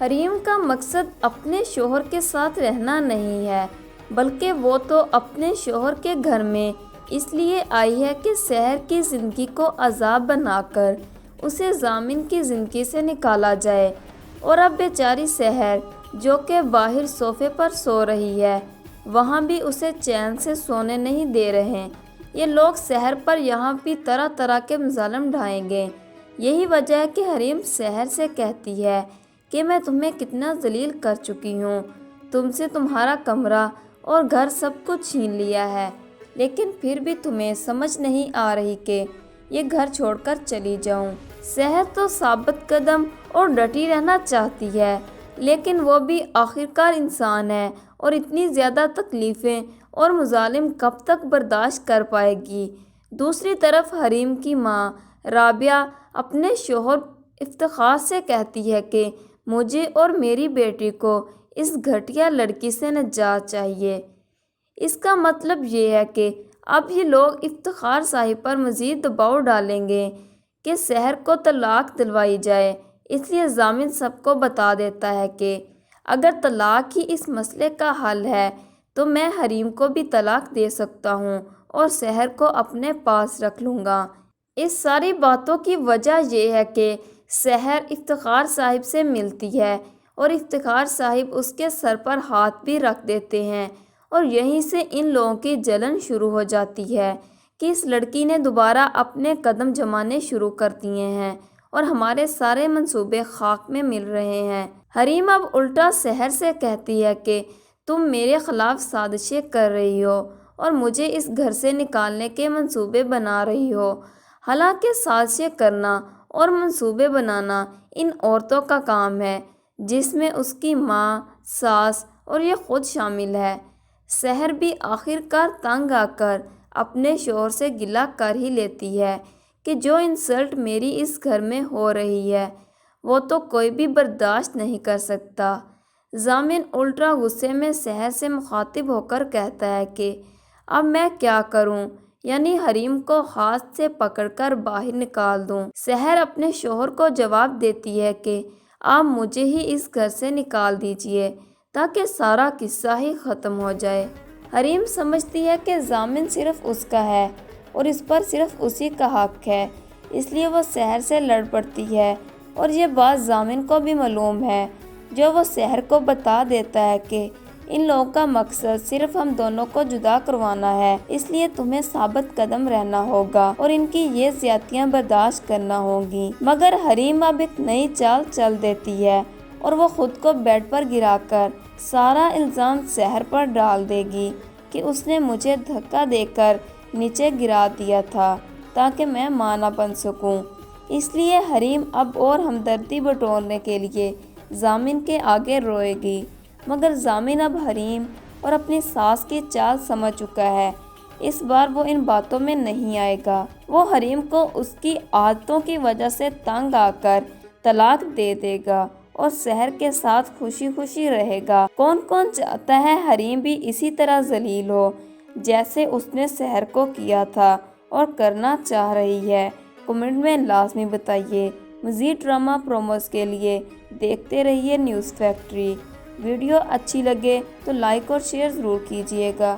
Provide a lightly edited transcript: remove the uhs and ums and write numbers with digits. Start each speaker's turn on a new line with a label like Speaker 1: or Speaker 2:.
Speaker 1: حریم کا مقصد اپنے شوہر کے ساتھ رہنا نہیں ہے، بلکہ وہ تو اپنے شوہر کے گھر میں اس لیے آئی ہے کہ سحر کی زندگی کو عذاب بنا کر اسے ضامن کی زندگی سے نکالا جائے۔ اور اب بیچاری سحر جو کہ باہر صوفے پر سو رہی ہے، وہاں بھی اسے چین سے سونے نہیں دے رہے۔ یہ لوگ سحر پر یہاں بھی طرح طرح کے مظالم ڈھائیں گے۔ یہی وجہ ہے کہ حریم سحر سے کہتی ہے کہ میں تمہیں کتنا ذلیل کر چکی ہوں، تم سے تمہارا کمرہ اور گھر سب کچھ چھین لیا ہے، لیکن پھر بھی تمہیں سمجھ نہیں آ رہی کہ یہ گھر چھوڑ کر چلی جاؤں۔ سحر تو ثابت قدم اور ڈٹی رہنا چاہتی ہے، لیکن وہ بھی آخرکار انسان ہے اور اتنی زیادہ تکلیفیں اور مظالم کب تک برداشت کر پائے گی۔ دوسری طرف حریم کی ماں رابعہ اپنے شوہر افتخار سے کہتی ہے کہ مجھے اور میری بیٹی کو اس گھٹیا لڑکی سے نجات چاہیے۔ اس کا مطلب یہ ہے کہ اب یہ لوگ افتخار صاحب پر مزید دباؤ ڈالیں گے کہ سحر کو طلاق دلوائی جائے۔ اس لیے ضامن سب کو بتا دیتا ہے کہ اگر طلاق ہی اس مسئلے کا حل ہے تو میں حریم کو بھی طلاق دے سکتا ہوں اور سحر کو اپنے پاس رکھ لوں گا۔ اس ساری باتوں کی وجہ یہ ہے کہ سحر افتخار صاحب سے ملتی ہے اور افتخار صاحب اس کے سر پر ہاتھ بھی رکھ دیتے ہیں، اور یہیں سے ان لوگوں کی جلن شروع ہو جاتی ہے کہ اس لڑکی نے دوبارہ اپنے قدم جمانے شروع کر دیے ہیں اور ہمارے سارے منصوبے خاک میں مل رہے ہیں۔ حریم اب الٹا سحر سے کہتی ہے کہ تم میرے خلاف سازشیں کر رہی ہو اور مجھے اس گھر سے نکالنے کے منصوبے بنا رہی ہو۔ حالانکہ سازشیں کرنا اور منصوبے بنانا ان عورتوں کا کام ہے، جس میں اس کی ماں، ساس اور یہ خود شامل ہے۔ سحر بھی آخرکار تنگ آ کر اپنے شوہر سے گلہ کر ہی لیتی ہے کہ جو انسلٹ میری اس گھر میں ہو رہی ہے وہ تو کوئی بھی برداشت نہیں کر سکتا۔ ضامن الٹا غصے میں سحر سے مخاطب ہو کر کہتا ہے کہ اب میں کیا کروں، یعنی حریم کو ہاتھ سے پکڑ کر باہر نکال دوں۔ سحر اپنے شوہر کو جواب دیتی ہے کہ آپ مجھے ہی اس گھر سے نکال دیجئے تاکہ سارا قصہ ہی ختم ہو جائے۔ حریم سمجھتی ہے کہ ضامن صرف اس کا ہے اور اس پر صرف اسی کا حق ہے، اس لیے وہ سحر سے لڑ پڑتی ہے، اور یہ بات ضامن کو بھی معلوم ہے، جو وہ سحر کو بتا دیتا ہے کہ ان لوگوں کا مقصد صرف ہم دونوں کو جدا کروانا ہے، اس لیے تمہیں ثابت قدم رہنا ہوگا اور ان کی یہ زیادتیاں برداشت کرنا ہوگی۔ مگر حریم اب ایک نئی چال چل دیتی ہے اور وہ خود کو بیڈ پر گرا کر سارا الزام سحر پر ڈال دے گی کہ اس نے مجھے دھکا دے کر نیچے گرا دیا تھا تاکہ میں ماں نہ بن سکوں۔ اس لیے حریم اب اور ہمدردی بٹورنے کے لیے ضامن کے آگے روئے گی، مگر ضامن اب حریم اور اپنی ساس کی چال سمجھ چکا ہے۔ اس بار وہ ان باتوں میں نہیں آئے گا۔ وہ حریم کو اس کی عادتوں کی وجہ سے تنگ آ کر طلاق دے دے گا اور سحر کے ساتھ خوشی خوشی رہے گا۔ کون کون چاہتا ہے حریم بھی اسی طرح ذلیل ہو جیسے اس نے سحر کو کیا تھا اور کرنا چاہ رہی ہے؟ کمنٹ میں لازمی بتائیے۔ مزید ڈرامہ پروموز کے لیے دیکھتے رہیے نیوز فیکٹری۔ ویڈیو اچھی لگے تو لائک اور شیئر ضرور کیجیے گا۔